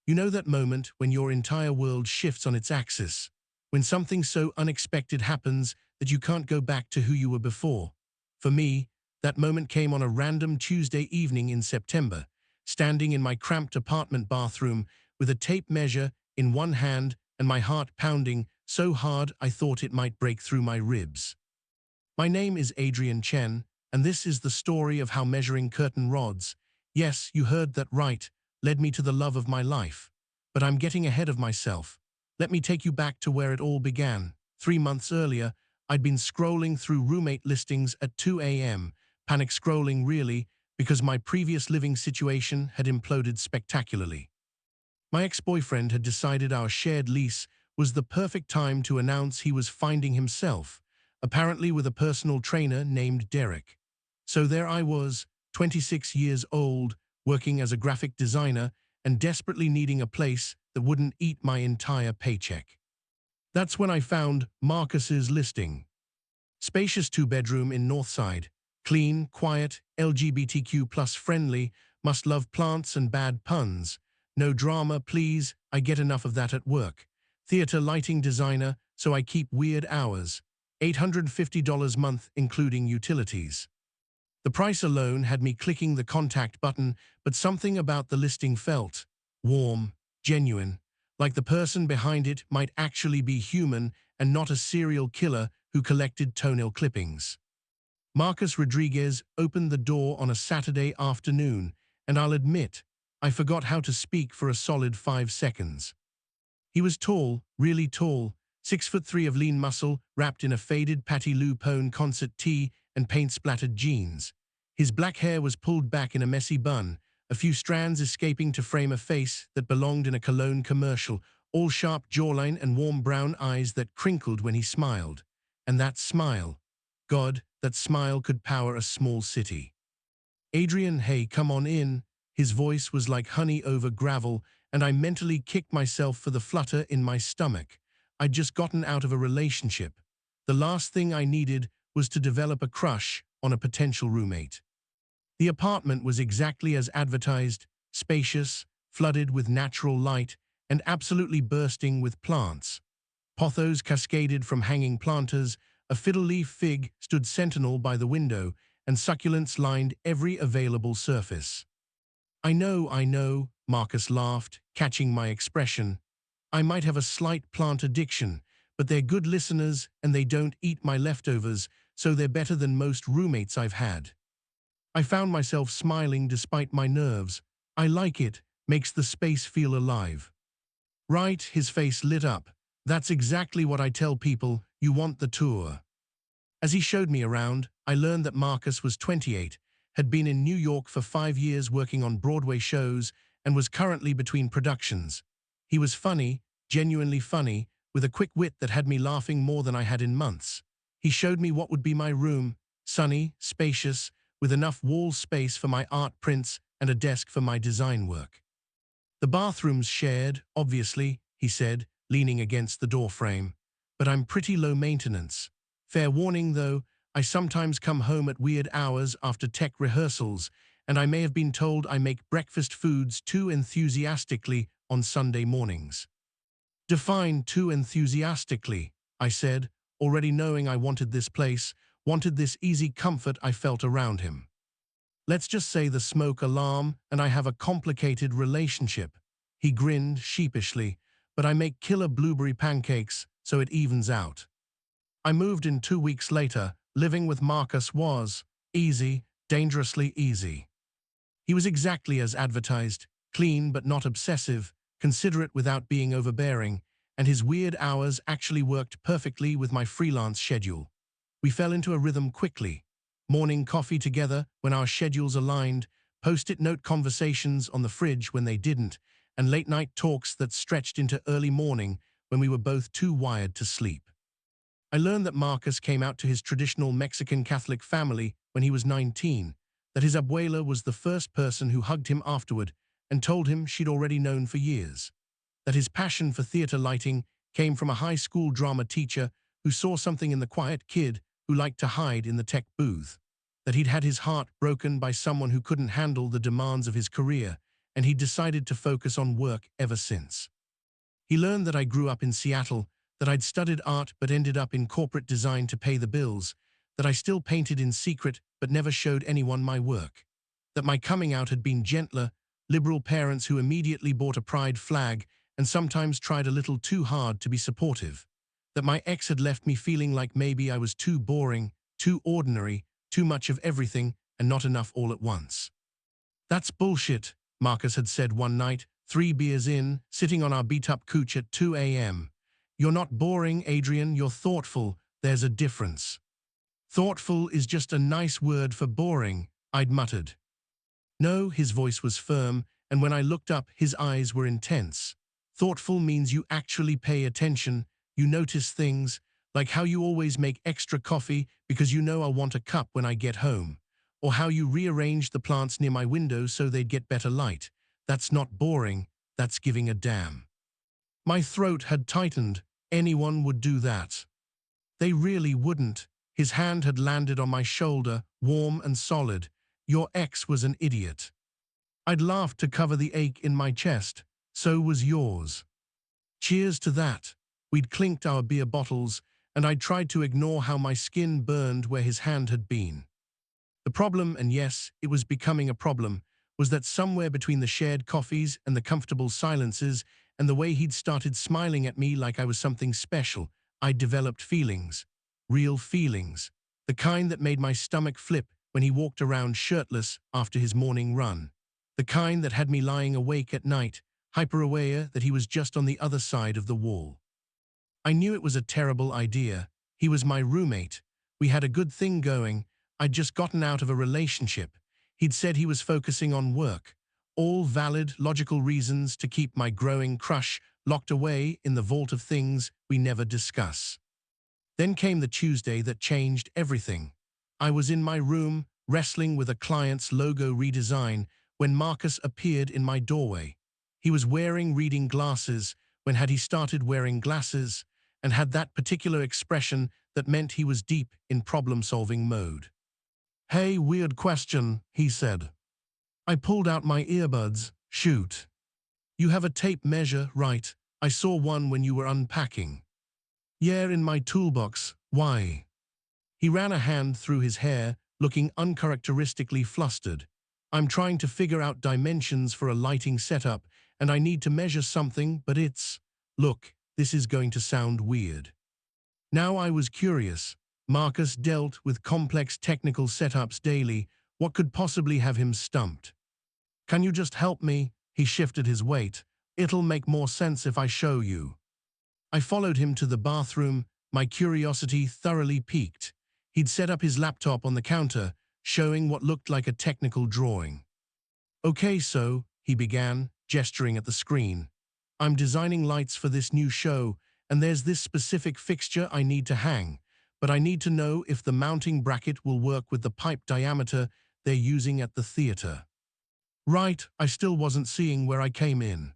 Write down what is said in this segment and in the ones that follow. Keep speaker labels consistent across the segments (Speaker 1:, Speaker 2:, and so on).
Speaker 1: You know that moment when your entire world shifts on its axis, when something so unexpected happens that you can't go back to who you were before. For me, that moment came on a random Tuesday evening in September, standing in my cramped apartment bathroom with a tape measure in one hand and my heart pounding so hard I thought it might break through my ribs. My name is Adrian Chen, and this is the story of how measuring curtain rods, yes, you heard that right, led me to the love of my life. But I'm getting ahead of myself. Let me take you back to where it all began. 3 months earlier, I'd been scrolling through roommate listings at 2 a.m., panic scrolling really, because my previous living situation had imploded spectacularly. My ex-boyfriend had decided our shared lease was the perfect time to announce he was finding himself, apparently with a personal trainer named Derek. So there I was, 26 years old, working as a graphic designer and desperately needing a place that wouldn't eat my entire paycheck. That's when I found Marcus's listing. Spacious two-bedroom in Northside, clean, quiet, LGBTQ plus friendly, must love plants and bad puns. No drama, please, I get enough of that at work. Theater lighting designer, so I keep weird hours. $850 month including utilities. The price alone had me clicking the contact button, but something about the listing felt warm, genuine, like the person behind it might actually be human and not a serial killer who collected toenail clippings. Marcus Rodriguez opened the door on a Saturday afternoon, and I'll admit, I forgot how to speak for a solid 5 seconds. He was tall, really tall, 6'3" of lean muscle wrapped in a faded Patti LuPone concert tee and paint-splattered jeans. His black hair was pulled back in a messy bun, a few strands escaping to frame a face that belonged in a cologne commercial, all sharp jawline and warm brown eyes that crinkled when he smiled. And that smile, God, that smile could power a small city. Adrian, hey, come on in. His voice was like honey over gravel, and I mentally kicked myself for the flutter in my stomach. I'd just gotten out of a relationship. The last thing I needed was to develop a crush on a potential roommate. The apartment was exactly as advertised, spacious, flooded with natural light, and absolutely bursting with plants. Pothos cascaded from hanging planters, a fiddle-leaf fig stood sentinel by the window, and succulents lined every available surface. I know, Marcus laughed, catching my expression. I might have a slight plant addiction, but they're good listeners and they don't eat my leftovers, so they're better than most roommates I've had. I found myself smiling despite my nerves. I like it, makes the space feel alive. Right, his face lit up. That's exactly what I tell people, you want the tour. As he showed me around, I learned that Marcus was 28, had been in New York for 5 years working on Broadway shows, and was currently between productions. He was funny, genuinely funny, with a quick wit that had me laughing more than I had in months. He showed me what would be my room, sunny, spacious, with enough wall space for my art prints and a desk for my design work. The bathroom's shared, obviously, he said, leaning against the doorframe. But I'm pretty low maintenance. Fair warning, though, I sometimes come home at weird hours after tech rehearsals, and I may have been told I make breakfast foods too enthusiastically on Sunday mornings. Define too enthusiastically, I said, already knowing I wanted this place, wanted this easy comfort I felt around him. Let's just say the smoke alarm and I have a complicated relationship. He grinned sheepishly, but I make killer blueberry pancakes, so it evens out. I moved in 2 weeks later. Living with Marcus was easy, dangerously easy. He was exactly as advertised, clean but not obsessive, considerate without being overbearing, and his weird hours actually worked perfectly with my freelance schedule. We fell into a rhythm quickly. Morning coffee together when our schedules aligned, post-it note conversations on the fridge when they didn't, and late-night talks that stretched into early morning when we were both too wired to sleep. I learned that Marcus came out to his traditional Mexican Catholic family when he was 19, that his abuela was the first person who hugged him afterward and told him she'd already known for years, that his passion for theater lighting came from a high school drama teacher who saw something in the quiet kid who liked to hide in the tech booth, that he'd had his heart broken by someone who couldn't handle the demands of his career, and he decided to focus on work ever since. He learned that I grew up in Seattle, that I'd studied art but ended up in corporate design to pay the bills, that I still painted in secret but never showed anyone my work, that my coming out had been gentler, liberal parents who immediately bought a pride flag and sometimes tried a little too hard to be supportive, that my ex had left me feeling like maybe I was too boring, too ordinary, too much of everything and not enough all at once. "That's bullshit," Marcus had said one night, 3 beers in, sitting on our beat-up couch at 2 a.m. "You're not boring, Adrian, you're thoughtful. There's a difference." "Thoughtful is just a nice word for boring," I'd muttered. No, his voice was firm, and when I looked up, his eyes were intense. "Thoughtful means you actually pay attention, you notice things, like how you always make extra coffee because you know I'll want a cup when I get home, or how you rearrange the plants near my window so they'd get better light. That's not boring, that's giving a damn." My throat had tightened. Anyone would do that. They really wouldn't. His hand had landed on my shoulder, warm and solid. "Your ex was an idiot." I'd laughed to cover the ache in my chest. "So was yours." Cheers to that. We'd clinked our beer bottles, and I'd tried to ignore how my skin burned where his hand had been. The problem, and yes, it was becoming a problem, was that somewhere between the shared coffees and the comfortable silences and the way he'd started smiling at me like I was something special, I'd developed feelings. Real feelings. The kind that made my stomach flip when he walked around shirtless after his morning run. The kind that had me lying awake at night, hyper-aware that he was just on the other side of the wall. I knew it was a terrible idea. He was my roommate. We had a good thing going. I'd just gotten out of a relationship. He'd said he was focusing on work. All valid, logical reasons to keep my growing crush locked away in the vault of things we never discuss. Then came the Tuesday that changed everything. I was in my room, wrestling with a client's logo redesign, when Marcus appeared in my doorway. He was wearing reading glasses when had he started wearing glasses, and had that particular expression that meant he was deep in problem-solving mode. "Hey, weird question," he said. I pulled out my earbuds. "Shoot. You have a tape measure, right? I saw one when you were unpacking." "Yeah, in my toolbox. Why?" He ran a hand through his hair, looking uncharacteristically flustered. "I'm trying to figure out dimensions for a lighting setup, and I need to measure something, but it's... Look, this is going to sound weird." Now I was curious. Marcus dealt with complex technical setups daily. What could possibly have him stumped? "Can you just help me?" He shifted his weight. "It'll make more sense if I show you." I followed him to the bathroom, my curiosity thoroughly piqued. He'd set up his laptop on the counter, showing what looked like a technical drawing. "Okay, so," he began, gesturing at the screen. "I'm designing lights for this new show, and there's this specific fixture I need to hang, but I need to know if the mounting bracket will work with the pipe diameter they're using at the theater." Right, I still wasn't seeing where I came in.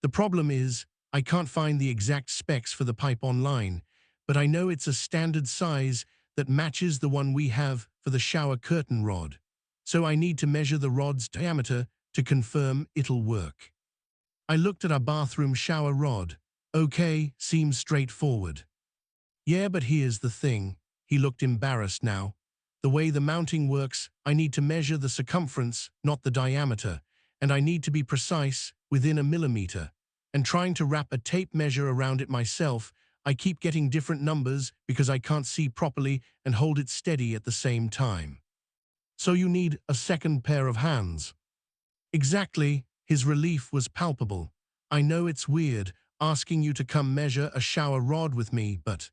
Speaker 1: "The problem is, I can't find the exact specs for the pipe online, but I know it's a standard size that matches the one we have for the shower curtain rod. So I need to measure the rod's diameter to confirm it'll work." I looked at our bathroom shower rod. "Okay, seems straightforward." "Yeah, but here's the thing." He looked embarrassed now. "The way the mounting works, I need to measure the circumference, not the diameter, and I need to be precise, within a millimeter. And trying to wrap a tape measure around it myself, I keep getting different numbers because I can't see properly and hold it steady at the same time." "So you need a second pair of hands." "Exactly." His relief was palpable. "I know it's weird, asking you to come measure a shower rod with me, but..."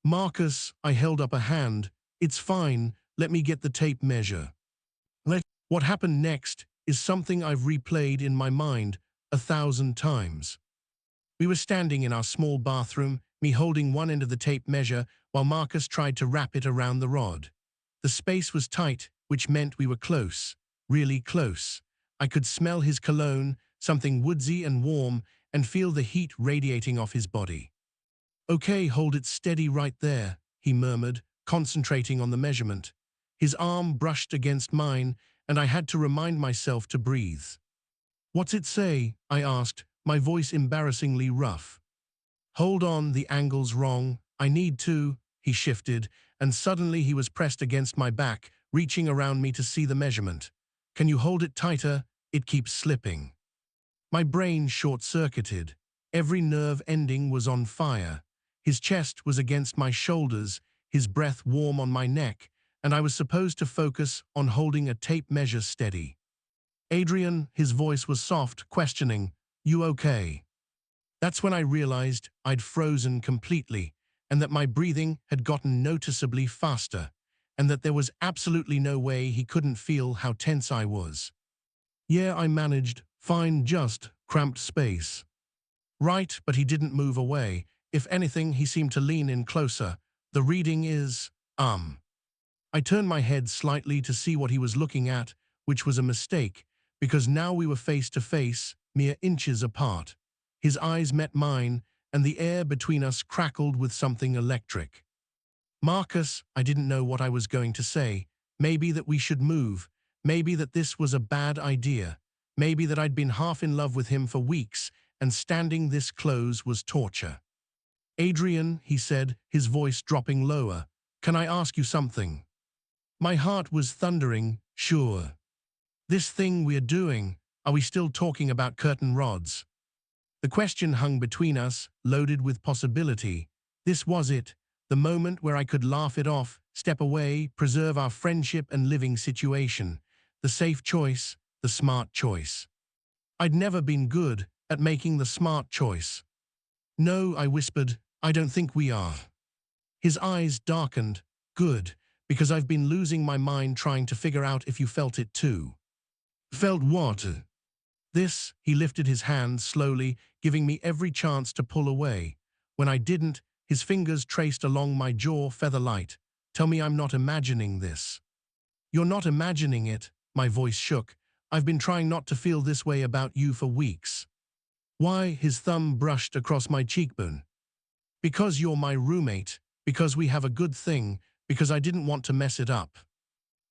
Speaker 1: "Marcus," I held up a hand. "It's fine, let me get the tape measure." What happened next is something I've replayed in my mind 1,000 times. We were standing in our small bathroom, me holding one end of the tape measure while Marcus tried to wrap it around the rod. The space was tight, which meant we were close, really close. I could smell his cologne, something woodsy and warm, and feel the heat radiating off his body. "Okay, hold it steady right there," he murmured, concentrating on the measurement. His arm brushed against mine, and I had to remind myself to breathe. What's it say? I asked, my voice embarrassingly rough. Hold on, the angle's wrong. I need to. He shifted, and suddenly he was pressed against my back, reaching around me to see the measurement. Can you hold it tighter? It keeps slipping. My brain short-circuited. Every nerve ending was on fire. His chest was against my shoulders, his breath warm on my neck, and I was supposed to focus on holding a tape measure steady. Adrian, his voice was soft, questioning, you okay? That's when I realized I'd frozen completely, and that my breathing had gotten noticeably faster, and that there was absolutely no way he couldn't feel how tense I was. Yeah, I managed, fine, just cramped space. Right, but he didn't move away. If anything, he seemed to lean in closer. The reading is, I turned my head slightly to see what he was looking at, which was a mistake, because now we were face to face, mere inches apart. His eyes met mine, and the air between us crackled with something electric. Marcus, I didn't know what I was going to say. Maybe that we should move. Maybe that this was a bad idea. Maybe that I'd been half in love with him for weeks, and standing this close was torture. Adrian, he said, his voice dropping lower, can I ask you something? My heart was thundering, sure. This thing we're doing, are we still talking about curtain rods? The question hung between us, loaded with possibility. This was it, the moment where I could laugh it off, step away, preserve our friendship and living situation. The safe choice, the smart choice. I'd never been good at making the smart choice. No, I whispered, I don't think we are. His eyes darkened. Good, because I've been losing my mind trying to figure out if you felt it too. Felt what? This, he lifted his hand slowly, giving me every chance to pull away. When I didn't, his fingers traced along my jaw feather-light. Tell me I'm not imagining this. You're not imagining it, my voice shook. I've been trying not to feel this way about you for weeks. Why? His thumb brushed across my cheekbone. Because you're my roommate, because we have a good thing, because I didn't want to mess it up.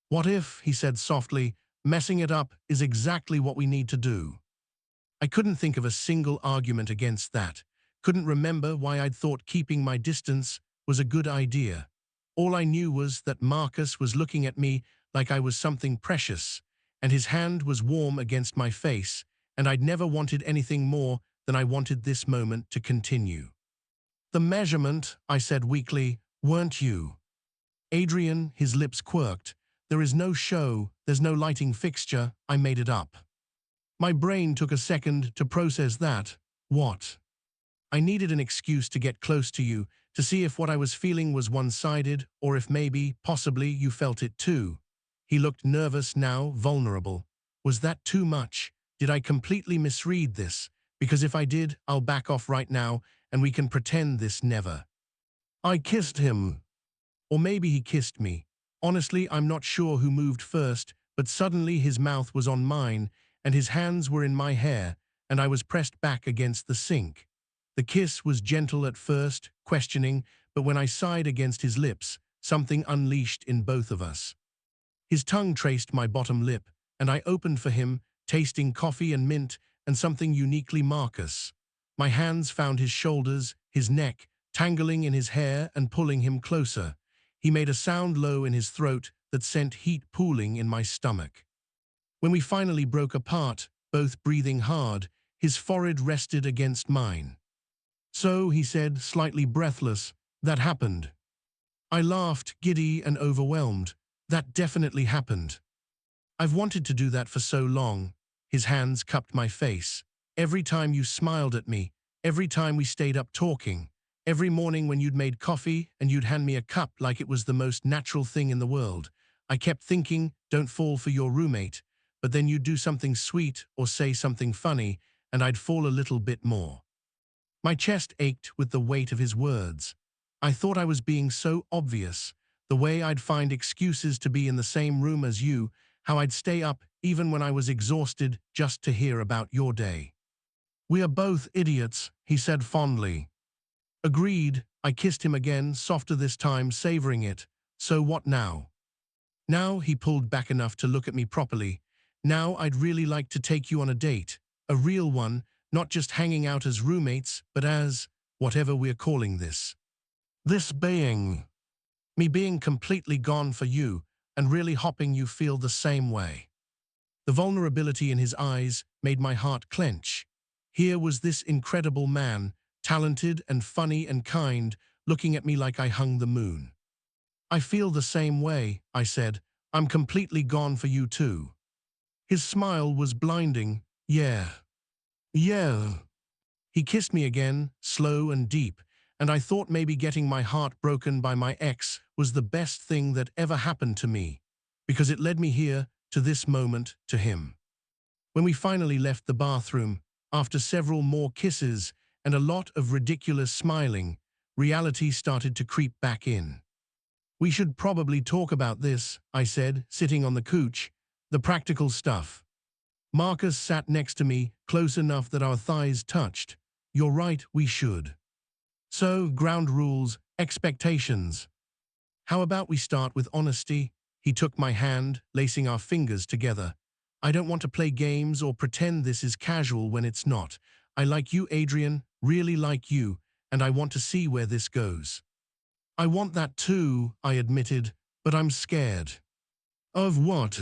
Speaker 1: What if, he said softly, messing it up is exactly what we need to do. I couldn't think of a single argument against that, couldn't remember why I'd thought keeping my distance was a good idea. All I knew was that Marcus was looking at me like I was something precious, and his hand was warm against my face, and I'd never wanted anything more than I wanted this moment to continue. The measurement, I said weakly, weren't you. Adrian, his lips quirked. There is no show, there's no lighting fixture, I made it up. My brain took a second to process that. What? I needed an excuse to get close to you, to see if what I was feeling was one-sided, or if maybe, possibly, you felt it too. He looked nervous now, vulnerable. Was that too much? Did I completely misread this? Because if I did, I'll back off right now, and we can pretend this never. I kissed him. Or maybe he kissed me. Honestly, I'm not sure who moved first, but suddenly his mouth was on mine, and his hands were in my hair, and I was pressed back against the sink. The kiss was gentle at first, questioning, but when I sighed against his lips, something unleashed in both of us. His tongue traced my bottom lip, and I opened for him, tasting coffee and mint and something uniquely Marcus. My hands found his shoulders, his neck, tangling in his hair and pulling him closer. He made a sound low in his throat that sent heat pooling in my stomach. When we finally broke apart, both breathing hard, his forehead rested against mine. So, he said, slightly breathless, that happened. I laughed, giddy and overwhelmed. That definitely happened. I've wanted to do that for so long. His hands cupped my face. Every time you smiled at me, every time we stayed up talking, every morning when you'd made coffee and you'd hand me a cup like it was the most natural thing in the world, I kept thinking, don't fall for your roommate, but then you'd do something sweet or say something funny, and I'd fall a little bit more. My chest ached with the weight of his words. I thought I was being so obvious, the way I'd find excuses to be in the same room as you, how I'd stay up even when I was exhausted just to hear about your day. We are both idiots, he said fondly. Agreed. I kissed him again, softer this time, savoring it. So what now? Now he pulled back enough to look at me properly. Now I'd really like to take you on a date. A real one, not just hanging out as roommates, but as whatever we're calling this. This being. Me being completely gone for you and really hoping you feel the same way. The vulnerability in his eyes made my heart clench. Here was this incredible man, talented and funny and kind, looking at me like I hung the moon. I feel the same way, I said. I'm completely gone for you too. His smile was blinding. Yeah. Yeah. He kissed me again, slow and deep, and I thought maybe getting my heart broken by my ex was the best thing that ever happened to me, because it led me here, to this moment, to him. When we finally left the bathroom, after several more kisses and a lot of ridiculous smiling, reality started to creep back in. We should probably talk about this, I said, sitting on the couch, the practical stuff. Marcus sat next to me, close enough that our thighs touched. You're right, we should. So, ground rules, expectations. How about we start with honesty? He took my hand, lacing our fingers together. I don't want to play games or pretend this is casual when it's not. I like you, Adrian, really like you, and I want to see where this goes. I want that too, I admitted, but I'm scared. Of what?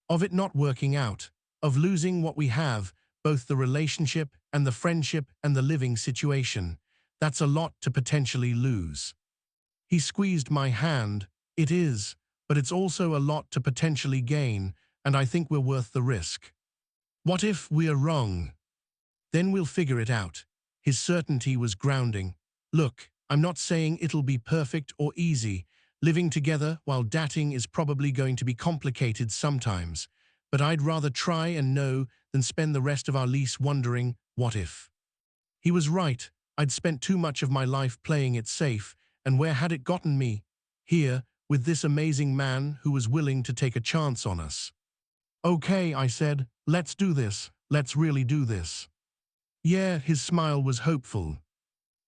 Speaker 1: Of it not working out, of losing what we have, both the relationship and the friendship and the living situation. That's a lot to potentially lose. He squeezed my hand. It is, but it's also a lot to potentially gain, and I think we're worth the risk. What if we're wrong? Then we'll figure it out. His certainty was grounding. Look, I'm not saying it'll be perfect or easy. Living together while dating is probably going to be complicated sometimes, but I'd rather try and know than spend the rest of our lease wondering, what if? He was right. I'd spent too much of my life playing it safe, and where had it gotten me? Here, with this amazing man who was willing to take a chance on us. Okay, I said, let's do this. Let's really do this. Yeah, his smile was hopeful.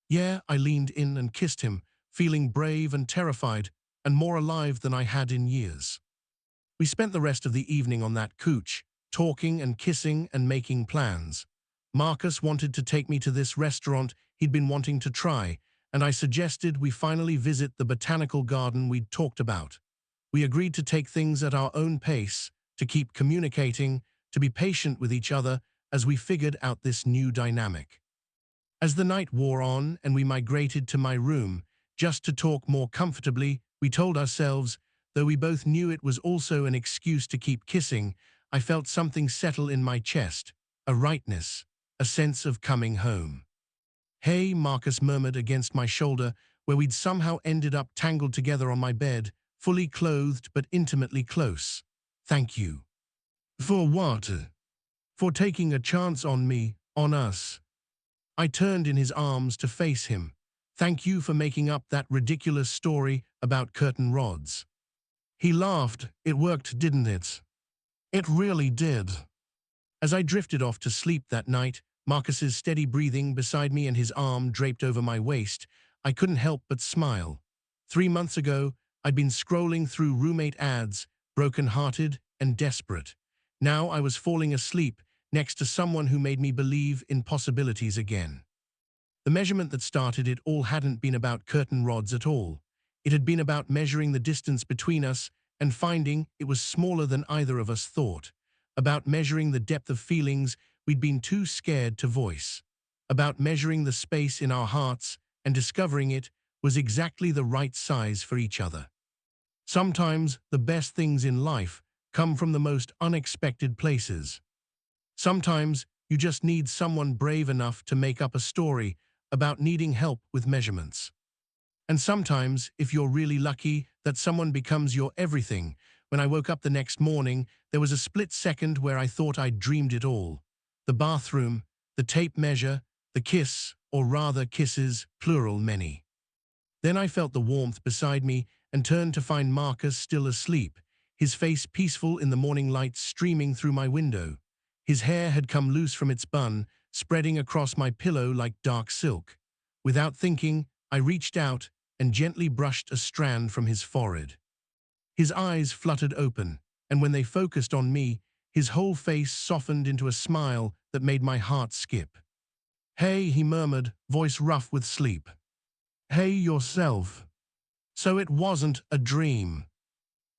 Speaker 1: Yeah, I leaned in and kissed him, feeling brave and terrified, and more alive than I had in years. We spent the rest of the evening on that couch, talking and kissing and making plans. Marcus wanted to take me to this restaurant he'd been wanting to try, and I suggested we finally visit the botanical garden we'd talked about. We agreed to take things at our own pace, to keep communicating, to be patient with each other as we figured out this new dynamic. As the night wore on and we migrated to my room, just to talk more comfortably, we told ourselves, though we both knew it was also an excuse to keep kissing, I felt something settle in my chest, a rightness, a sense of coming home. Hey, Marcus murmured against my shoulder, where we'd somehow ended up tangled together on my bed, fully clothed but intimately close. Thank you. For what? For taking a chance on me, on us. I turned in his arms to face him. Thank you for making up that ridiculous story about curtain rods. He laughed. It worked, didn't it? It really did. As I drifted off to sleep that night, Marcus's steady breathing beside me and his arm draped over my waist, I couldn't help but smile. 3 months ago, I'd been scrolling through roommate ads, broken-hearted and desperate. Now I was falling asleep next to someone who made me believe in possibilities again. The measurement that started it all hadn't been about curtain rods at all. It had been about measuring the distance between us and finding it was smaller than either of us thought. About measuring the depth of feelings we'd been too scared to voice. About measuring the space in our hearts and discovering it was exactly the right size for each other. Sometimes the best things in life come from the most unexpected places. Sometimes you just need someone brave enough to make up a story about needing help with measurements. And sometimes, if you're really lucky, that someone becomes your everything. When I woke up the next morning, there was a split second where I thought I'd dreamed it all. The bathroom, the tape measure, the kiss, or rather kisses, plural many. Then I felt the warmth beside me and turned to find Marcus still asleep, his face peaceful in the morning light streaming through my window. His hair had come loose from its bun, spreading across my pillow like dark silk. Without thinking, I reached out and gently brushed a strand from his forehead. His eyes fluttered open, and when they focused on me, his whole face softened into a smile that made my heart skip. "Hey," he murmured, voice rough with sleep. "Hey yourself. So it wasn't a dream."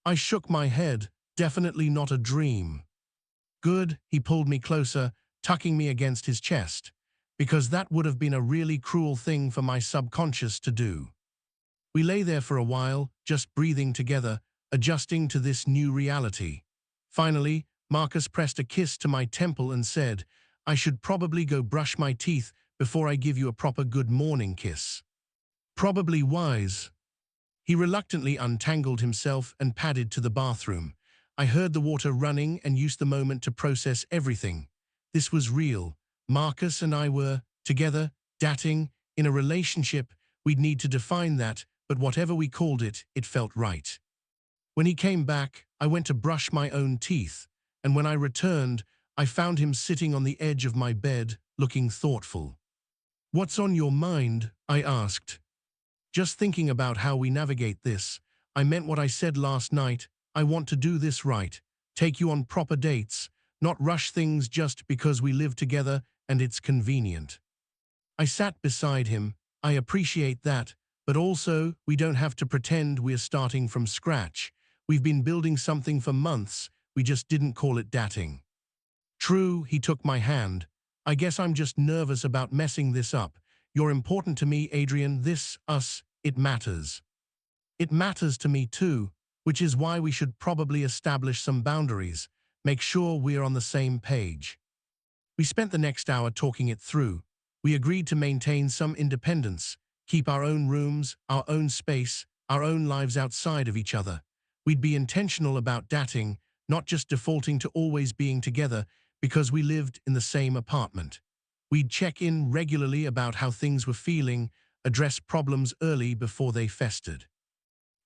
Speaker 1: I shook my head. "Definitely not a dream." "Good," he pulled me closer, tucking me against his chest, because that would have been a really cruel thing for my subconscious to do. We lay there for a while, just breathing together, adjusting to this new reality. Finally, Marcus pressed a kiss to my temple and said, "I should probably go brush my teeth before I give you a proper good morning kiss." Probably wise. He reluctantly untangled himself and padded to the bathroom. I heard the water running and used the moment to process everything. This was real. Marcus and I were, together, dating, in a relationship. We'd need to define that, but whatever we called it, it felt right. When he came back, I went to brush my own teeth, and when I returned, I found him sitting on the edge of my bed, looking thoughtful. "What's on your mind?" I asked. "Just thinking about how we navigate this. I meant what I said last night. I want to do this right. Take you on proper dates, not rush things just because we live together and it's convenient." I sat beside him. "I appreciate that, but also, we don't have to pretend we're starting from scratch. We've been building something for months, we just didn't call it dating." "True," he took my hand. "I guess I'm just nervous about messing this up. You're important to me, Adrian. This, us, it matters." "It matters to me too, which is why we should probably establish some boundaries, make sure we're on the same page." We spent the next hour talking it through. We agreed to maintain some independence, keep our own rooms, our own space, our own lives outside of each other. We'd be intentional about dating, not just defaulting to always being together because we lived in the same apartment. We'd check in regularly about how things were feeling, address problems early before they festered.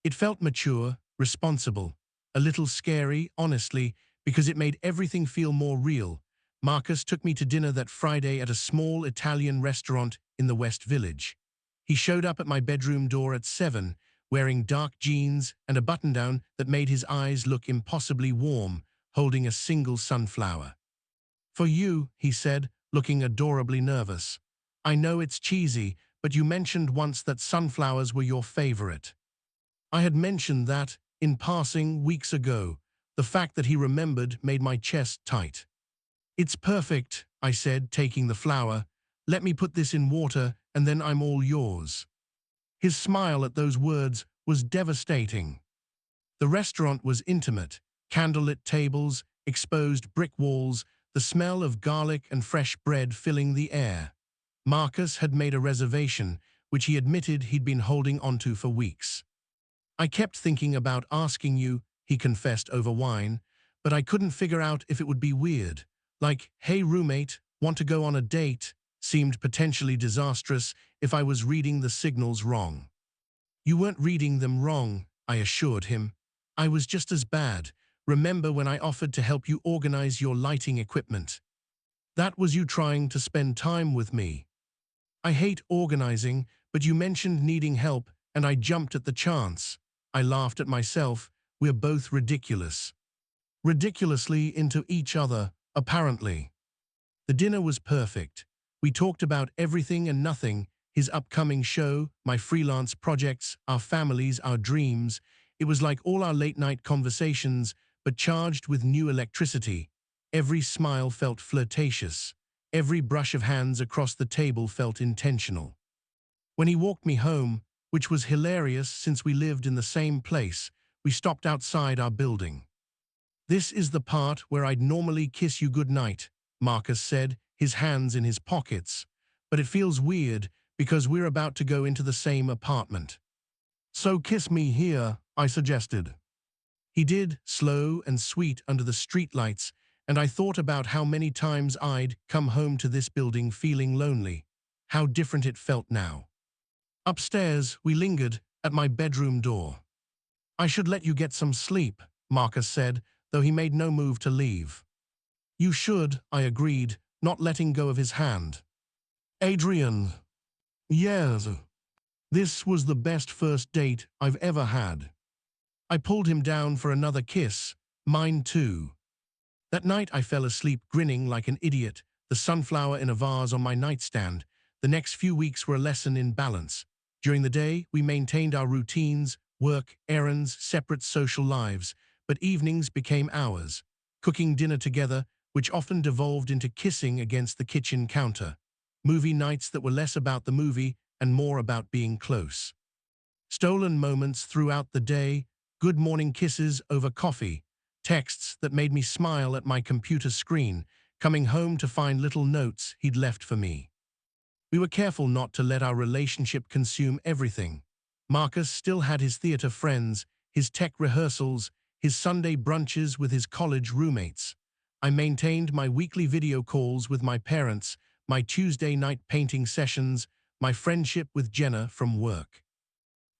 Speaker 1: It felt mature, responsible, a little scary, honestly, because it made everything feel more real. Marcus took me to dinner that Friday at a small Italian restaurant in the West Village. He showed up at my bedroom door at 7, wearing dark jeans and a button-down that made his eyes look impossibly warm, holding a single sunflower. "For you," he said, looking adorably nervous. "I know it's cheesy, but you mentioned once that sunflowers were your favorite." I had mentioned that, in passing, weeks ago. The fact that he remembered made my chest tight. "It's perfect," I said, taking the flower. "Let me put this in water, and then I'm all yours." His smile at those words was devastating. The restaurant was intimate, candlelit tables, exposed brick walls, the smell of garlic and fresh bread filling the air. Marcus had made a reservation, which he admitted he'd been holding onto for weeks. "I kept thinking about asking you," he confessed over wine, "but I couldn't figure out if it would be weird. Like, 'Hey roommate, want to go on a date?' seemed potentially disastrous if I was reading the signals wrong." "You weren't reading them wrong," I assured him. "I was just as bad. Remember when I offered to help you organize your lighting equipment? That was you trying to spend time with me. I hate organizing, but you mentioned needing help, and I jumped at the chance." I laughed at myself. We're both ridiculous. Ridiculously into each other, apparently. The dinner was perfect. We talked about everything and nothing, his upcoming show, my freelance projects, our families, our dreams. It was like all our late-night conversations, but charged with new electricity. Every smile felt flirtatious. Every brush of hands across the table felt intentional. When he walked me home, which was hilarious since we lived in the same place, we stopped outside our building. "This is the part where I'd normally kiss you goodnight," Marcus said, his hands in his pockets. "But it feels weird because we're about to go into the same apartment." "So kiss me here," I suggested. He did, slow and sweet under the streetlights, and I thought about how many times I'd come home to this building feeling lonely. How different it felt now. Upstairs, we lingered at my bedroom door. "I should let you get some sleep," Marcus said, though he made no move to leave. "You should," I agreed, not letting go of his hand. "Adrian." "Yes. This was the best first date I've ever had." I pulled him down for another kiss, mine too. That night I fell asleep grinning like an idiot, the sunflower in a vase on my nightstand. The next few weeks were a lesson in balance. During the day, we maintained our routines, work, errands, separate social lives, but evenings became ours, cooking dinner together, which often devolved into kissing against the kitchen counter. Movie nights that were less about the movie and more about being close. Stolen moments throughout the day, good morning kisses over coffee, texts that made me smile at my computer screen, coming home to find little notes he'd left for me. We were careful not to let our relationship consume everything. Marcus still had his theater friends, his tech rehearsals, his Sunday brunches with his college roommates. I maintained my weekly video calls with my parents, my Tuesday night painting sessions, my friendship with Jenna from work.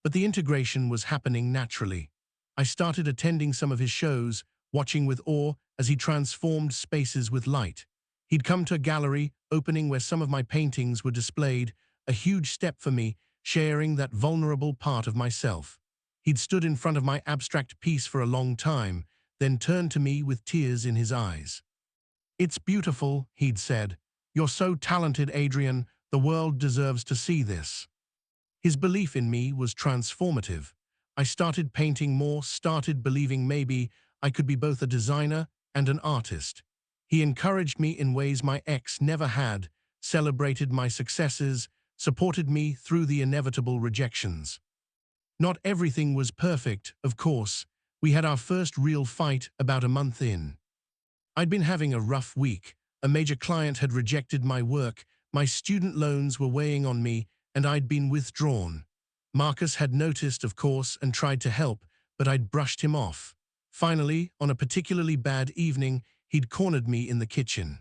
Speaker 1: But the integration was happening naturally. I started attending some of his shows, watching with awe as he transformed spaces with light. He'd come to a gallery opening where some of my paintings were displayed, a huge step for me, sharing that vulnerable part of myself. He'd stood in front of my abstract piece for a long time, then turned to me with tears in his eyes. "It's beautiful," he'd said. "You're so talented, Adrian. The world deserves to see this." His belief in me was transformative. I started painting more, started believing maybe I could be both a designer and an artist. He encouraged me in ways my ex never had, celebrated my successes, supported me through the inevitable rejections. Not everything was perfect, of course. We had our first real fight about a month in. I'd been having a rough week. A major client had rejected my work, my student loans were weighing on me, and I'd been withdrawn. Marcus had noticed, of course, and tried to help, but I'd brushed him off. Finally, on a particularly bad evening, he'd cornered me in the kitchen.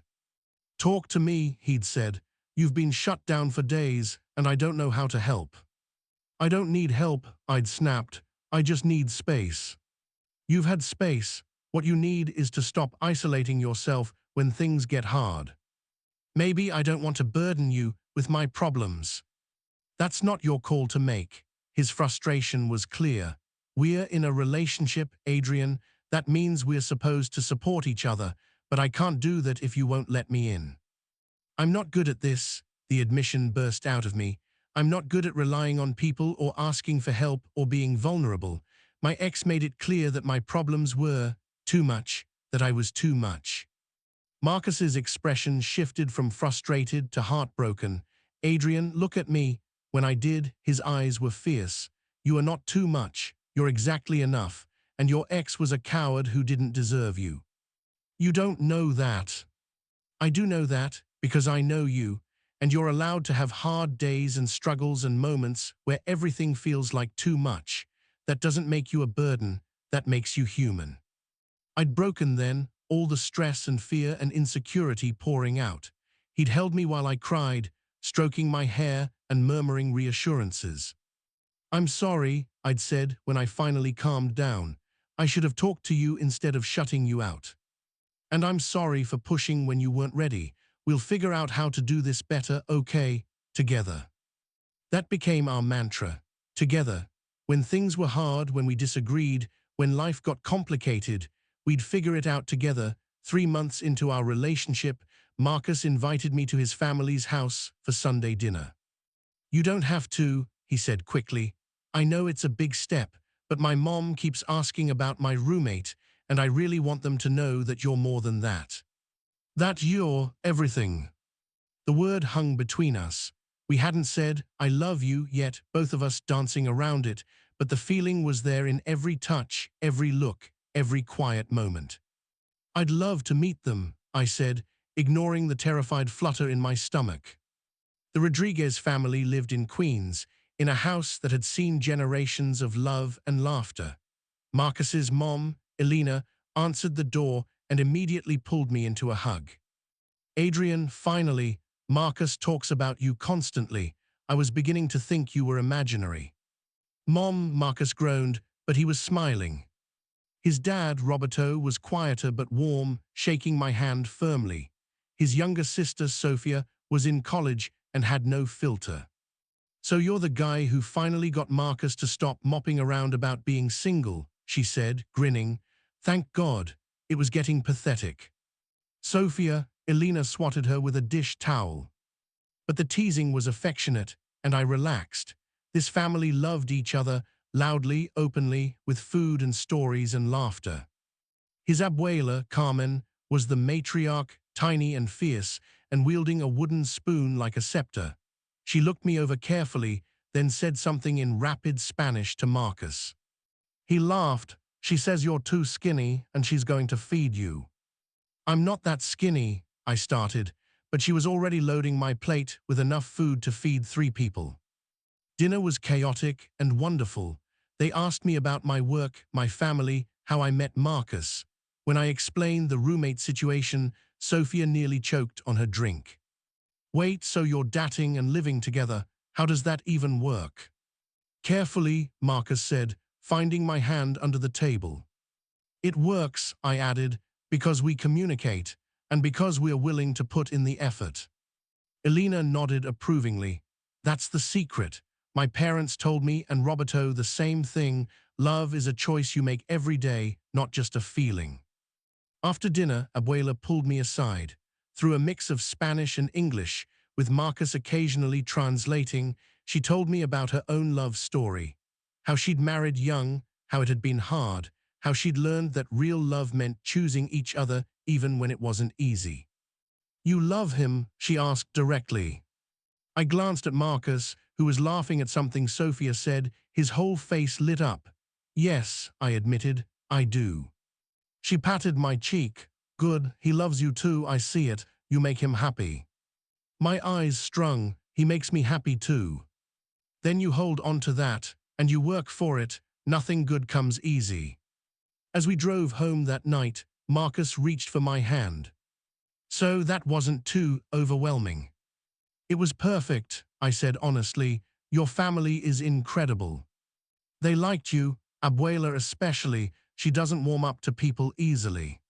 Speaker 1: "Talk to me," he'd said. "You've been shut down for days, and I don't know how to help." "I don't need help," I'd snapped. "I just need space." "You've had space. What you need is to stop isolating yourself when things get hard." "Maybe I don't want to burden you with my problems." "That's not your call to make." His frustration was clear. "We're in a relationship, Adrian. That means we're supposed to support each other, but I can't do that if you won't let me in." "I'm not good at this," the admission burst out of me. "I'm not good at relying on people or asking for help or being vulnerable. My ex made it clear that my problems were too much, that I was too much." Marcus's expression shifted from frustrated to heartbroken. "Adrian, look at me." When I did, his eyes were fierce. "You are not too much. You're exactly enough. And your ex was a coward who didn't deserve you." "You don't know that." "I do know that, because I know you. And you're allowed to have hard days and struggles and moments where everything feels like too much. That doesn't make you a burden. That makes you human." I'd broken then, all the stress and fear and insecurity pouring out. He'd held me while I cried, stroking my hair and murmuring reassurances. "I'm sorry," I'd said when I finally calmed down. "I should have talked to you instead of shutting you out. And I'm sorry for pushing when you weren't ready. We'll figure out how to do this better, okay, together." That became our mantra. Together. When things were hard, when we disagreed, when life got complicated, we'd figure it out together. 3 months into our relationship, Marcus invited me to his family's house for Sunday dinner. "You don't have to," he said quickly. "I know it's a big step, but my mom keeps asking about my roommate, and I really want them to know that you're more than that. That you're everything." The word hung between us. We hadn't said, "I love you," yet, both of us dancing around it, but the feeling was there in every touch, every look, every quiet moment. "I'd love to meet them," I said, ignoring the terrified flutter in my stomach. The Rodriguez family lived in Queens, in a house that had seen generations of love and laughter. Marcus's mom, Elena, answered the door and immediately pulled me into a hug. "Adrian, finally, Marcus talks about you constantly. I was beginning to think you were imaginary." "Mom," Marcus groaned, but he was smiling. His dad, Roberto, was quieter but warm, shaking my hand firmly. His younger sister, Sophia, was in college and had no filter. "So you're the guy who finally got Marcus to stop mopping around about being single," she said, grinning. "Thank God. It was getting pathetic." "Sophia," Elena swatted her with a dish towel. But the teasing was affectionate, and I relaxed. This family loved each other, loudly, openly, with food and stories and laughter. His abuela, Carmen, was the matriarch, tiny and fierce, and wielding a wooden spoon like a scepter. She looked me over carefully, then said something in rapid Spanish to Marcus. He laughed. She says you're too skinny and she's going to feed you. I'm not that skinny, I started, but she was already loading my plate with enough food to feed 3 people. Dinner was chaotic and wonderful. They asked me about my work, my family, how I met Marcus. When I explained the roommate situation, Sophia nearly choked on her drink. Wait, so you're dating and living together? How does that even work? Carefully, Marcus said, finding my hand under the table. It works, I added, because we communicate, and because we are willing to put in the effort. Elena nodded approvingly. That's the secret. My parents told me and Roberto the same thing. Love is a choice you make every day, not just a feeling. After dinner, Abuela pulled me aside. Through a mix of Spanish and English, with Marcus occasionally translating, she told me about her own love story. How she'd married young, how it had been hard, how she'd learned that real love meant choosing each other even when it wasn't easy. You love him? She asked directly. I glanced at Marcus, who was laughing at something Sophia said. His whole face lit up. Yes, I admitted, I do. She patted my cheek. Good, he loves you too, I see it. You make him happy. My eyes strung. He makes me happy too. Then you hold on to that, and you work for it. Nothing good comes easy. As we drove home that night, Marcus reached for my hand. So that wasn't too overwhelming. It was perfect, I said honestly. Your family is incredible. They liked you, Abuela especially. She doesn't warm up to people easily.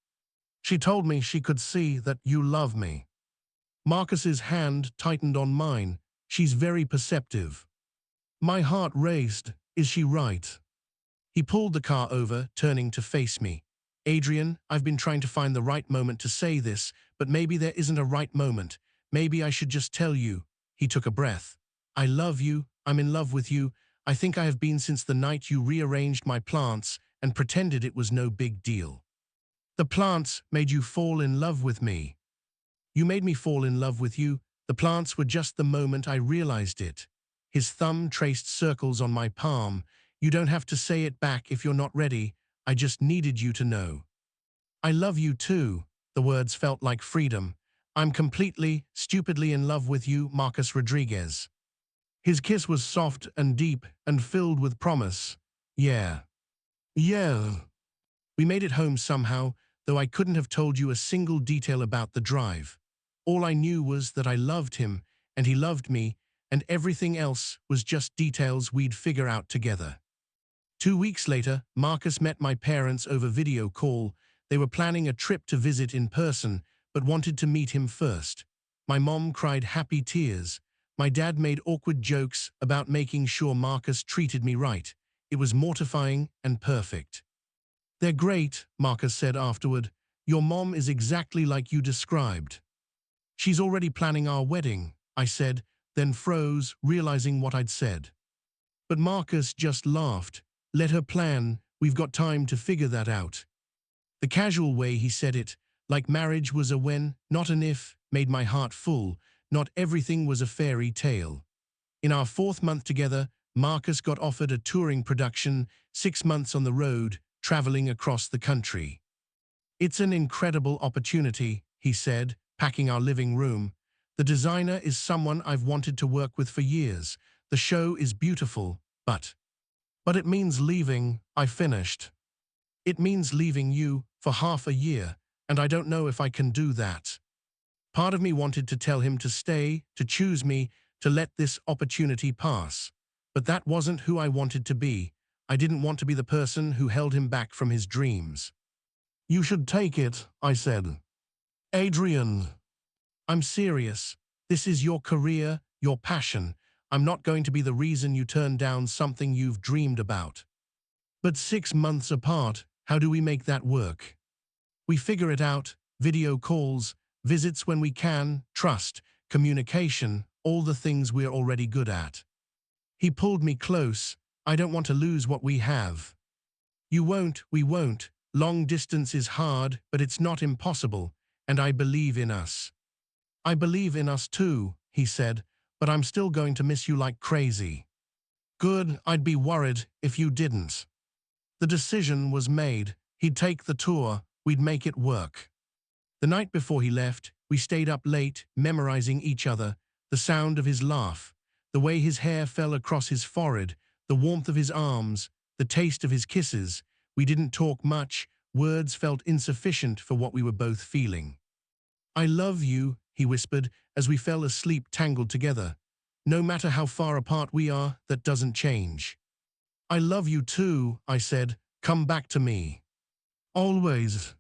Speaker 1: She told me she could see that you love me. Marcus's hand tightened on mine. She's very perceptive. My heart raced. Is she right? He pulled the car over, turning to face me. Adrian, I've been trying to find the right moment to say this, but maybe there isn't a right moment. Maybe I should just tell you. He took a breath. I love you. I'm in love with you. I think I have been since the night you rearranged my plants and pretended it was no big deal. The plants made you fall in love with me. You made me fall in love with you. The plants were just the moment I realized it. His thumb traced circles on my palm. You don't have to say it back if you're not ready. I just needed you to know. I love you too. The words felt like freedom. I'm completely, stupidly in love with you, Marcus Rodriguez. His kiss was soft and deep and filled with promise. Yeah. Yeah. We made it home somehow, though I couldn't have told you a single detail about the drive. All I knew was that I loved him, and he loved me, and everything else was just details we'd figure out together. 2 weeks later, Marcus met my parents over video call. They were planning a trip to visit in person, but wanted to meet him first. My mom cried happy tears. My dad made awkward jokes about making sure Marcus treated me right. It was mortifying and perfect. They're great, Marcus said afterward. Your mom is exactly like you described. She's already planning our wedding, I said, then froze, realizing what I'd said. But Marcus just laughed. Let her plan, we've got time to figure that out. The casual way he said it, like marriage was a when, not an if, made my heart full. Not everything was a fairy tale. In our 4th month together, Marcus got offered a touring production, 6 months on the road, traveling across the country. It's an incredible opportunity, he said, packing our living room. The designer is someone I've wanted to work with for years. The show is beautiful, but it means leaving, I finished. It means leaving you for half a year, and I don't know if I can do that. Part of me wanted to tell him to stay, to choose me, to let this opportunity pass. But that wasn't who I wanted to be. I didn't want to be the person who held him back from his dreams. You should take it, I said. Adrian. I'm serious. This is your career, your passion. I'm not going to be the reason you turn down something you've dreamed about. But 6 months apart, how do we make that work? We figure it out, video calls, visits when we can, trust, communication, all the things we're already good at. He pulled me close. I don't want to lose what we have. You won't, we won't. Long distance is hard, but it's not impossible, and I believe in us. I believe in us too, he said, but I'm still going to miss you like crazy. Good, I'd be worried if you didn't. The decision was made. He'd take the tour, we'd make it work. The night before he left, we stayed up late, memorizing each other, the sound of his laugh, the way his hair fell across his forehead, the warmth of his arms, the taste of his kisses. We didn't talk much, words felt insufficient for what we were both feeling. I love you, he whispered, as we fell asleep tangled together. No matter how far apart we are, that doesn't change. I love you too, I said. Come back to me. Always.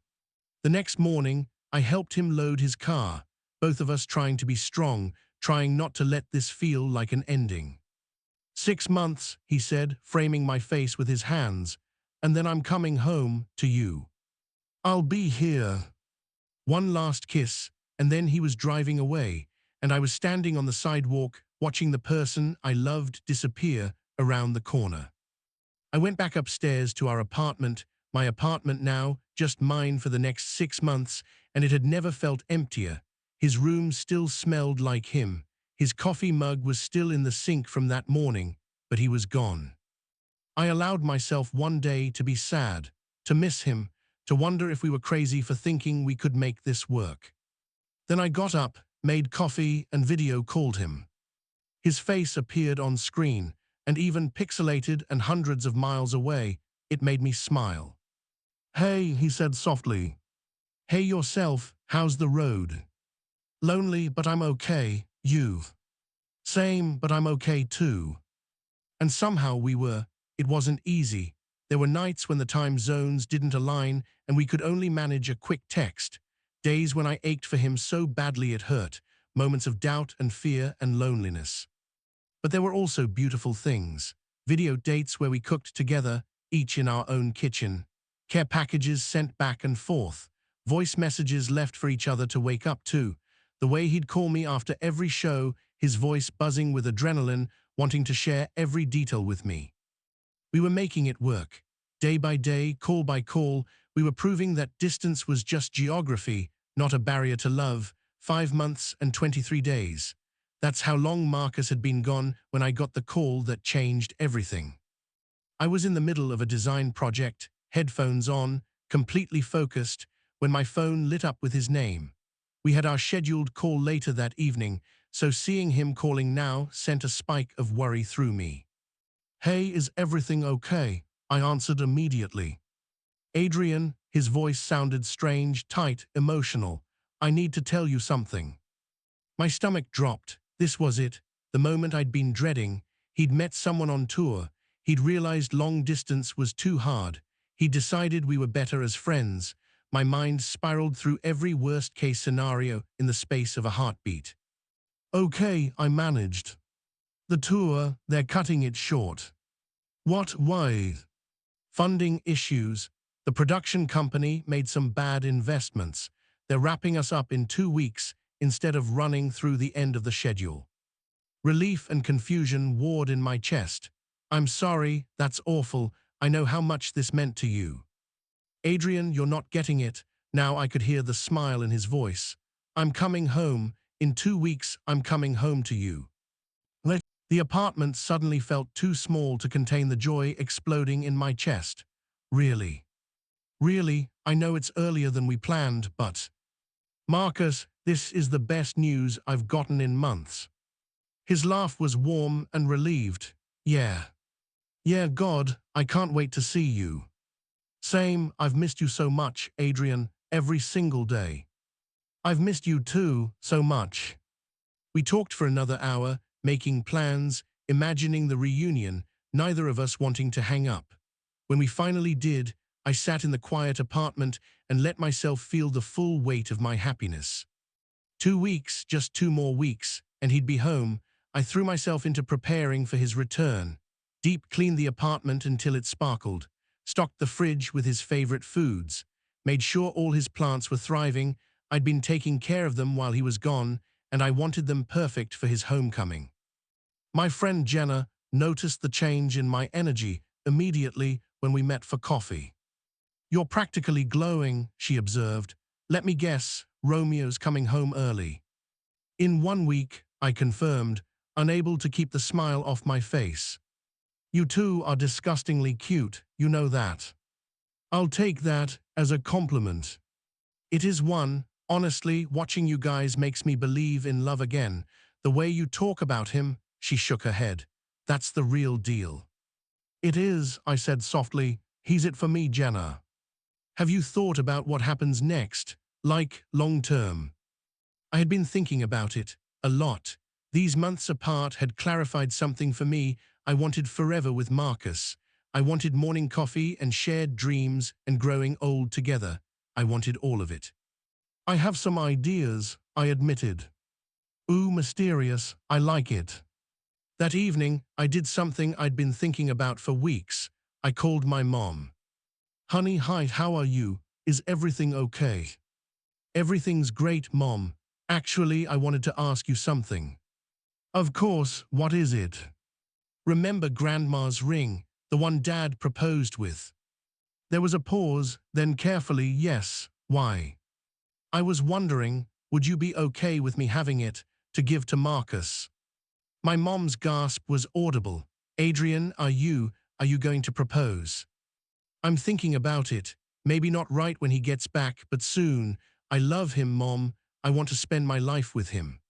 Speaker 1: The next morning, I helped him load his car, both of us trying to be strong, trying not to let this feel like an ending. 6 months, he said, framing my face with his hands, and then I'm coming home to you. I'll be here. One last kiss, and then he was driving away, and I was standing on the sidewalk, watching the person I loved disappear around the corner. I went back upstairs to our apartment, my apartment now, just mine for the next 6 months, and it had never felt emptier. His room still smelled like him. His coffee mug was still in the sink from that morning, but he was gone. I allowed myself one day to be sad, to miss him, to wonder if we were crazy for thinking we could make this work. Then I got up, made coffee, and video called him. His face appeared on screen, and even pixelated and hundreds of miles away, it made me smile. Hey, he said softly. Hey yourself, how's the road? Lonely, but I'm okay, you. Same, but I'm okay too. And somehow we were. It wasn't easy. There were nights when the time zones didn't align and we could only manage a quick text. Days when I ached for him so badly it hurt. Moments of doubt and fear and loneliness. But there were also beautiful things. Video dates where we cooked together, each in our own kitchen. Care packages sent back and forth. Voice messages left for each other to wake up to. The way he'd call me after every show, his voice buzzing with adrenaline, wanting to share every detail with me. We were making it work. Day by day, call by call, we were proving that distance was just geography, not a barrier to love. 5 months and 23 days. That's how long Marcus had been gone when I got the call that changed everything. I was in the middle of a design project, headphones on, completely focused, when my phone lit up with his name. We had our scheduled call later that evening, so seeing him calling now sent a spike of worry through me. Hey, is everything okay? I answered immediately. Adrian, his voice sounded strange, tight, emotional. I need to tell you something. My stomach dropped. This was it, the moment I'd been dreading. He'd met someone on tour. He'd realized long distance was too hard. He decided we were better as friends. My mind spiraled through every worst-case scenario in the space of a heartbeat. Okay, I managed. The tour, they're cutting it short. What? Why? Funding issues. The production company made some bad investments. They're wrapping us up in 2 weeks instead of running through the end of the schedule. Relief and confusion warred in my chest. I'm sorry, that's awful. I know how much this meant to you. Adrian, you're not getting it. Now I could hear the smile in his voice. I'm coming home. In 2 weeks, I'm coming home to you. The apartment suddenly felt too small to contain the joy exploding in my chest. Really? Really, I know it's earlier than we planned, but… Marcus, this is the best news I've gotten in months. His laugh was warm and relieved. Yeah. Yeah, God, I can't wait to see you. Same, I've missed you so much, Adrian, every single day. I've missed you too, so much. We talked for another hour, making plans, imagining the reunion, neither of us wanting to hang up. When we finally did, I sat in the quiet apartment and let myself feel the full weight of my happiness. 2 weeks, just 2 more weeks, and he'd be home. I threw myself into preparing for his return. Deep cleaned the apartment until it sparkled, stocked the fridge with his favorite foods, made sure all his plants were thriving. I'd been taking care of them while he was gone, and I wanted them perfect for his homecoming. My friend Jenna noticed the change in my energy immediately when we met for coffee. "You're practically glowing," she observed. "Let me guess, Romeo's coming home early." "In 1 week," I confirmed, unable to keep the smile off my face. "You two are disgustingly cute, you know that." "I'll take that as a compliment." "It is one. Honestly, watching you guys makes me believe in love again. The way you talk about him," she shook her head. "That's the real deal." "It is," I said softly. "He's it for me, Jenna." "Have you thought about what happens next? Like, long term?" I had been thinking about it a lot. These months apart had clarified something for me. I wanted forever with Marcus. I wanted morning coffee and shared dreams and growing old together. I wanted all of it. "I have some ideas," I admitted. "Ooh, mysterious. I like it." That evening, I did something I'd been thinking about for weeks. I called my mom. "Honey, hi, how are you? Is everything okay?" "Everything's great, Mom. Actually, I wanted to ask you something." "Of course, what is it?" "Remember Grandma's ring, the one Dad proposed with?" There was a pause, then carefully, "Yes, why?" "I was wondering, would you be okay with me having it to give to Marcus?" My mom's gasp was audible. "Adrian, are you going to propose?" "I'm thinking about it. Maybe not right when he gets back, but soon. I love him, Mom. I want to spend my life with him."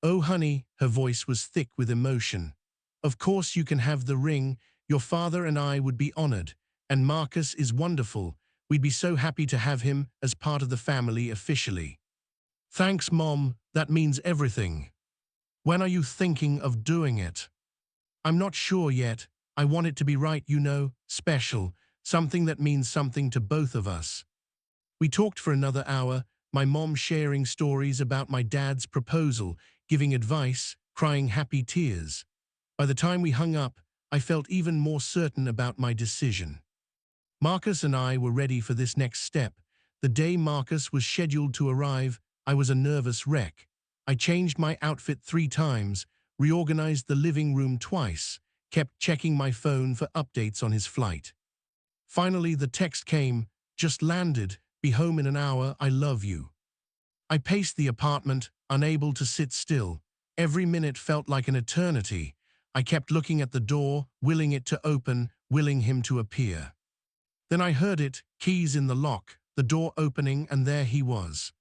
Speaker 1: "Oh, honey," her voice was thick with emotion. "Of course you can have the ring. Your father and I would be honored. And Marcus is wonderful. We'd be so happy to have him as part of the family officially." "Thanks, Mom. That means everything." "When are you thinking of doing it?" "I'm not sure yet. I want it to be right, special, something that means something to both of us." We talked for another hour, my mom sharing stories about my dad's proposal, giving advice, crying happy tears. By the time we hung up, I felt even more certain about my decision. Marcus and I were ready for this next step. The day Marcus was scheduled to arrive, I was a nervous wreck. I changed my outfit 3 times, reorganized the living room twice, kept checking my phone for updates on his flight. Finally, the text came, "Just landed, be home in an hour, I love you." I paced the apartment, unable to sit still. Every minute felt like an eternity. I kept looking at the door, willing it to open, willing him to appear. Then I heard it, keys in the lock, the door opening, and there he was.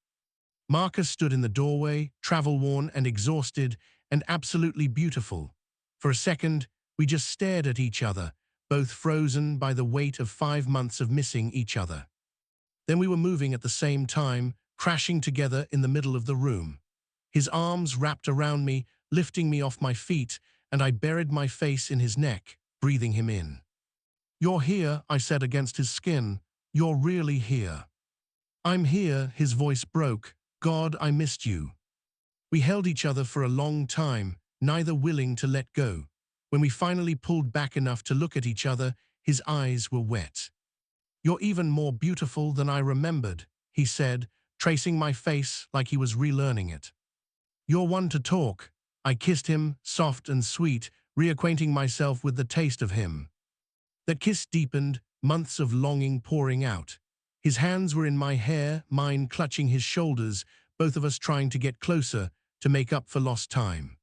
Speaker 1: Marcus stood in the doorway, travel-worn and exhausted, and absolutely beautiful. For a second, we just stared at each other, both frozen by the weight of 5 months of missing each other. Then we were moving at the same time, crashing together in the middle of the room. His arms wrapped around me, lifting me off my feet, and I buried my face in his neck, breathing him in. "You're here," I said against his skin. "You're really here." "I'm here," his voice broke. "God, I missed you." We held each other for a long time, neither willing to let go. When we finally pulled back enough to look at each other, his eyes were wet. "You're even more beautiful than I remembered," he said, tracing my face like he was relearning it. "You're one to talk." I kissed him, soft and sweet, reacquainting myself with the taste of him. That kiss deepened, months of longing pouring out. His hands were in my hair, mine clutching his shoulders, both of us trying to get closer, to make up for lost time.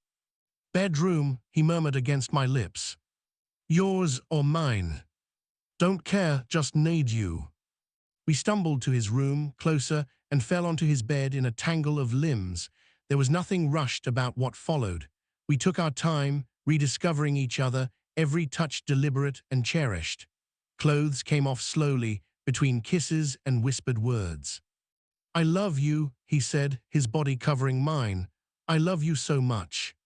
Speaker 1: "Bedroom," he murmured against my lips. "Yours or mine?" "Don't care, just need you." We stumbled to his room, closer, and fell onto his bed in a tangle of limbs. There was nothing rushed about what followed. We took our time, rediscovering each other, every touch deliberate and cherished. Clothes came off slowly, between kisses and whispered words. "I love you," he said, his body covering mine. "I love you so much."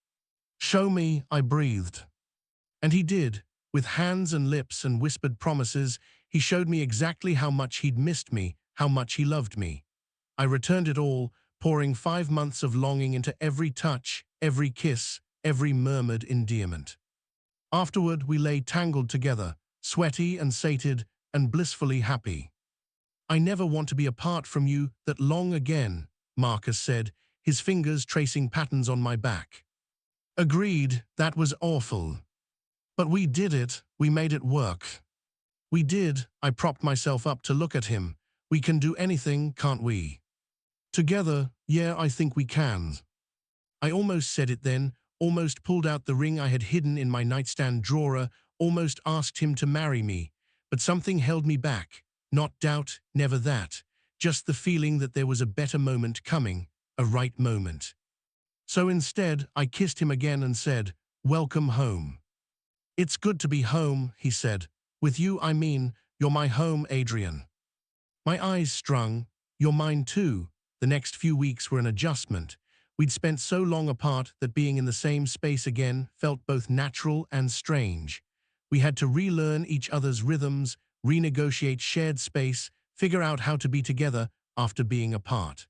Speaker 1: "Show me," I breathed. And he did. With hands and lips and whispered promises, he showed me exactly how much he'd missed me, how much he loved me. I returned it all, pouring 5 months of longing into every touch, every kiss, every murmured endearment. Afterward, we lay tangled together, sweaty and sated and blissfully happy. "I never want to be apart from you that long again," Marcus said, his fingers tracing patterns on my back. Agreed, that was awful. But we did it, we made it work. We did, I propped myself up to look at him. We can do anything, can't we? Together, yeah, I think we can. I almost said it then, almost pulled out the ring I had hidden in my nightstand drawer, almost asked him to marry me. But something held me back. Not doubt, never that. Just the feeling that there was a better moment coming, a right moment. So instead, I kissed him again and said, "Welcome home." "It's good to be home," he said. "With you, I mean, you're my home, Adrian." My eyes strung. "You're mine too." The next few weeks were an adjustment. We'd spent so long apart that being in the same space again felt both natural and strange. We had to relearn each other's rhythms, renegotiate shared space, figure out how to be together after being apart.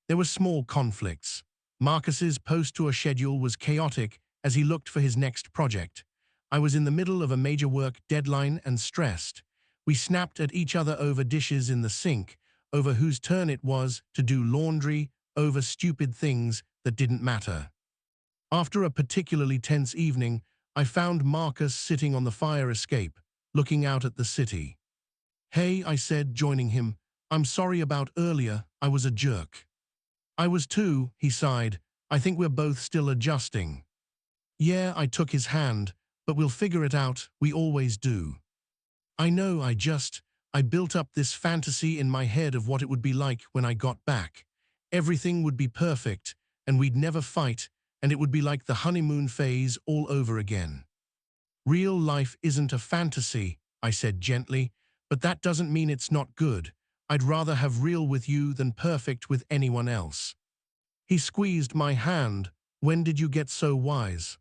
Speaker 1: There were small conflicts. Marcus's post-tour schedule was chaotic as he looked for his next project. I was in the middle of a major work deadline and stressed. We snapped at each other over dishes in the sink, over whose turn it was to do laundry, over stupid things that didn't matter. After a particularly tense evening, I found Marcus sitting on the fire escape, looking out at the city. "Hey," I said, joining him. "I'm sorry about earlier, I was a jerk." "I was too," he sighed. "I think we're both still adjusting." "Yeah," I took his hand, "but we'll figure it out, we always do." I know, I built up this fantasy in my head of what it would be like when I got back. Everything would be perfect, and we'd never fight, and it would be like the honeymoon phase all over again. "Real life isn't a fantasy," I said gently, "but that doesn't mean it's not good. I'd rather have real with you than perfect with anyone else." He squeezed my hand. "When did you get so wise?"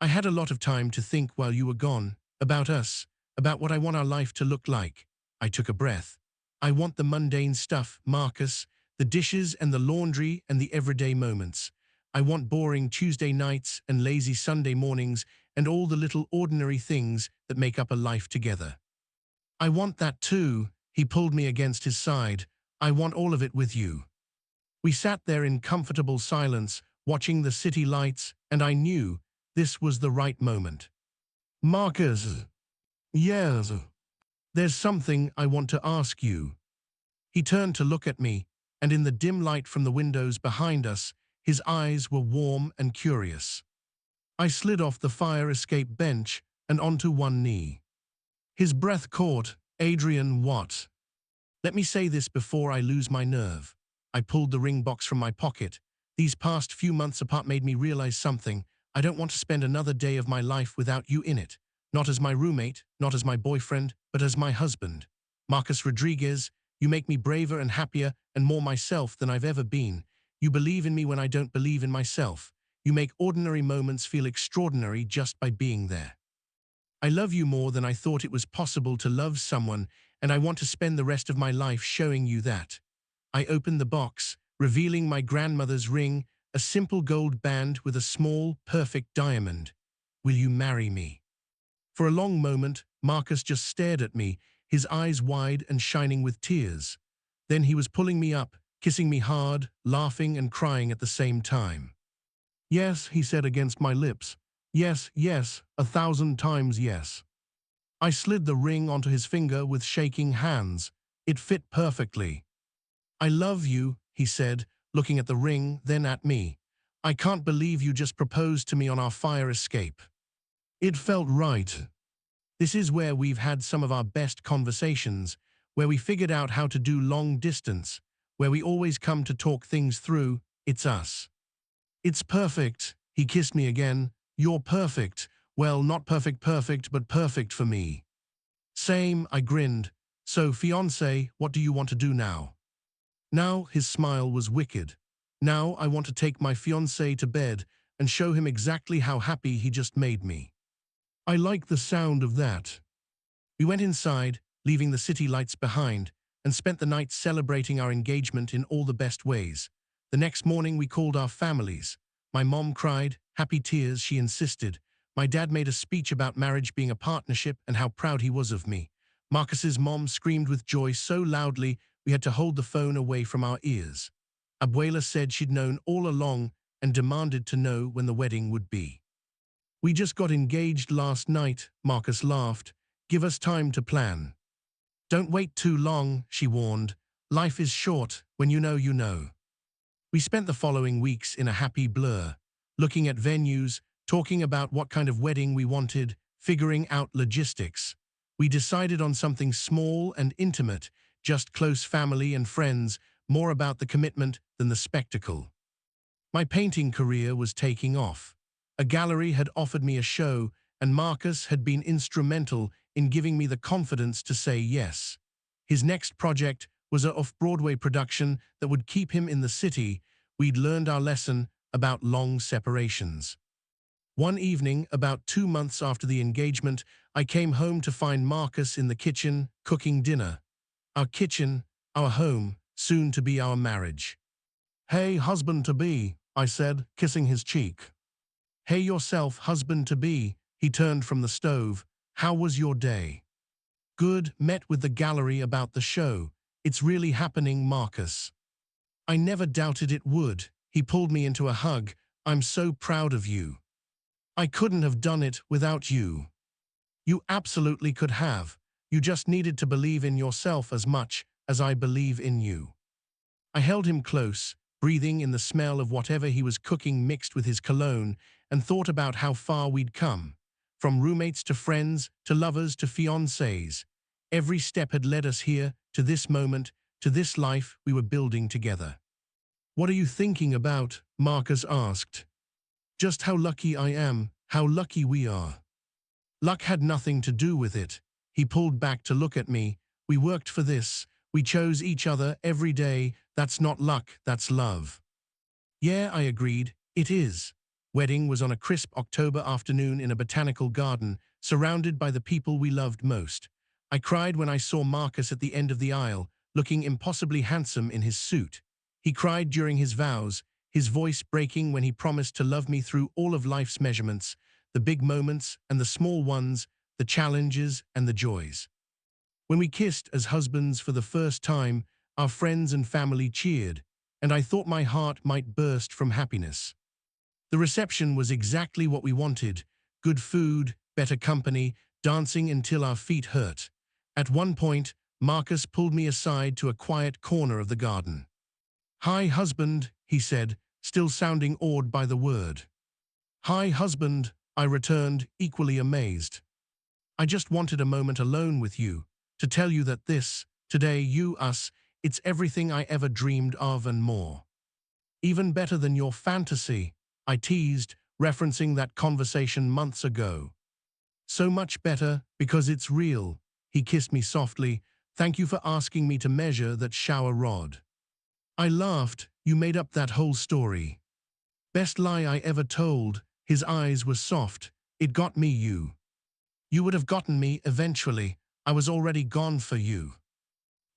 Speaker 1: "I had a lot of time to think while you were gone, about us, about what I want our life to look like." I took a breath. "I want the mundane stuff, Marcus, the dishes and the laundry and the everyday moments. I want boring Tuesday nights and lazy Sunday mornings and all the little ordinary things that make up a life together." "I want that too." He pulled me against his side. "I want all of it with you." We sat there in comfortable silence, watching the city lights, and I knew this was the right moment. "Marcus." "Yes." "There's something I want to ask you." He turned to look at me, and in the dim light from the windows behind us, his eyes were warm and curious. I slid off the fire escape bench and onto one knee. His breath caught. "Adrian, what?" "Let me say this before I lose my nerve." I pulled the ring box from my pocket. "These past few months apart made me realize something. I don't want to spend another day of my life without you in it. Not as my roommate, not as my boyfriend, but as my husband. Marcus Rodriguez, you make me braver and happier and more myself than I've ever been. You believe in me when I don't believe in myself. You make ordinary moments feel extraordinary just by being there. I love you more than I thought it was possible to love someone, and I want to spend the rest of my life showing you that." I opened the box, revealing my grandmother's ring, a simple gold band with a small, perfect diamond. "Will you marry me?" For a long moment, Marcus just stared at me, his eyes wide and shining with tears. Then he was pulling me up, kissing me hard, laughing and crying at the same time. "Yes," he said against my lips. "Yes, yes, 1,000 times yes." I slid the ring onto his finger with shaking hands. It fit perfectly. "I love you," he said, looking at the ring, then at me. "I can't believe you just proposed to me on our fire escape." It felt right. This is where we've had some of our best conversations, where we figured out how to do long distance, where we always come to talk things through. It's us. "It's perfect." He kissed me again. "You're perfect. Well, not perfect, but perfect for me." "Same," I grinned. "So, fiancé, what do you want to do now?" Now his smile was wicked. "Now I want to take my fiancé to bed and show him exactly how happy he just made me." I like the sound of that. We went inside, leaving the city lights behind, and spent the night celebrating our engagement in all the best ways. The next morning we called our families. My mom cried, happy tears, she insisted. My dad made a speech about marriage being a partnership and how proud he was of me. Marcus's mom screamed with joy so loudly we had to hold the phone away from our ears. Abuela said she'd known all along and demanded to know when the wedding would be. We just got engaged last night, Marcus laughed. Give us time to plan. Don't wait too long, she warned. Life is short. When you know, you know. We spent the following weeks in a happy blur, looking at venues, talking about what kind of wedding we wanted, figuring out logistics. We decided on something small and intimate, just close family and friends, more about the commitment than the spectacle. My painting career was taking off. A gallery had offered me a show, and Marcus had been instrumental in giving me the confidence to say yes. His next project was an off-Broadway production that would keep him in the city. We'd learned our lesson about long separations. One evening, about 2 months after the engagement, I came home to find Marcus in the kitchen, cooking dinner. Our kitchen, our home, soon to be our marriage. "Hey, husband-to-be," I said, kissing his cheek. "Hey yourself, husband-to-be," he turned from the stove. "How was your day?" "Good, met with the gallery about the show. It's really happening, Marcus." I never doubted it would. He pulled me into a hug. "I'm so proud of you. I couldn't have done it without you." "You absolutely could have. You just needed to believe in yourself as much as I believe in you." I held him close, breathing in the smell of whatever he was cooking mixed with his cologne, and thought about how far we'd come. From roommates to friends, to lovers to fiancés. Every step had led us here, to this moment, to this life we were building together. "What are you thinking about?" Marcus asked. "Just how lucky I am, how lucky we are." Luck had nothing to do with it. He pulled back to look at me. "We worked for this. We chose each other every day. That's not luck, that's love." "Yeah," I agreed. "It is." Wedding was on a crisp October afternoon in a botanical garden, surrounded by the people we loved most. I cried when I saw Marcus at the end of the aisle, looking impossibly handsome in his suit. He cried during his vows, his voice breaking when he promised to love me through all of life's measurements, the big moments and the small ones, the challenges and the joys. When we kissed as husbands for the first time, our friends and family cheered, and I thought my heart might burst from happiness. The reception was exactly what we wanted: good food, better company, dancing until our feet hurt. At one point, Marcus pulled me aside to a quiet corner of the garden. "Hi, husband," he said, still sounding awed by the word. "Hi, husband," I returned, equally amazed. "I just wanted a moment alone with you, to tell you that this, today, you, us, it's everything I ever dreamed of and more. Even better than your fantasy," I teased, referencing that conversation months ago. "So much better, because it's real." He kissed me softly. "Thank you for asking me to measure that shower rod." I laughed. "You made up that whole story." "Best lie I ever told." His eyes were soft. "It got me you. You would have gotten me eventually. I was already gone for you."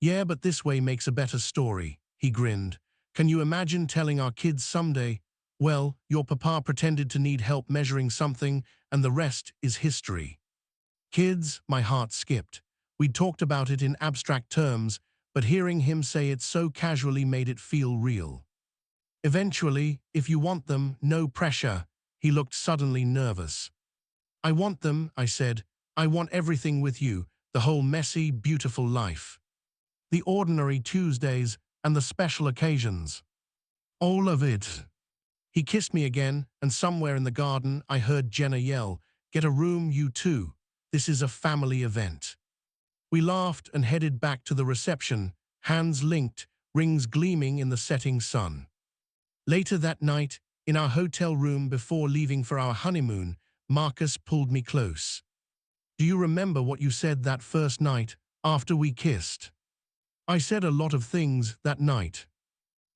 Speaker 1: "Yeah, but this way makes a better story," he grinned. "Can you imagine telling our kids someday, 'Well, your papa pretended to need help measuring something, and the rest is history'?" Kids, my heart skipped. We'd talked about it in abstract terms, but hearing him say it so casually made it feel real. "Eventually, if you want them, no pressure." He looked suddenly nervous. "I want them," I said. "I want everything with you, the whole messy, beautiful life. The ordinary Tuesdays and the special occasions. All of it." He kissed me again, and somewhere in the garden I heard Jenna yell, "Get a room, you two. This is a family event." We laughed and headed back to the reception, hands linked, rings gleaming in the setting sun. Later that night, in our hotel room before leaving for our honeymoon, Marcus pulled me close. "Do you remember what you said that first night, after we kissed?" "I said a lot of things that night."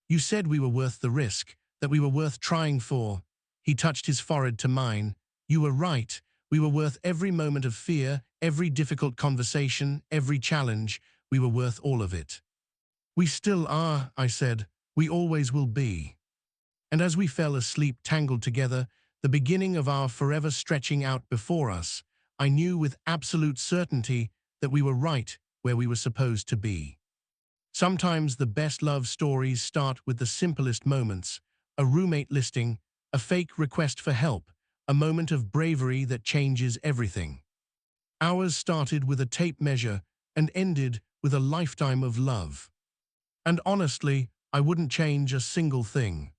Speaker 1: "You said we were worth the risk, that we were worth trying for." He touched his forehead to mine. "You were right. We were worth every moment of fear, every difficult conversation, every challenge. We were worth all of it." "We still are," I said. "We always will be." And as we fell asleep tangled together, the beginning of our forever stretching out before us, I knew with absolute certainty that we were right where we were supposed to be. Sometimes the best love stories start with the simplest moments: a roommate listing, a fake request for help, a moment of bravery that changes everything. Ours started with a tape measure and ended with a lifetime of love. And honestly, I wouldn't change a single thing.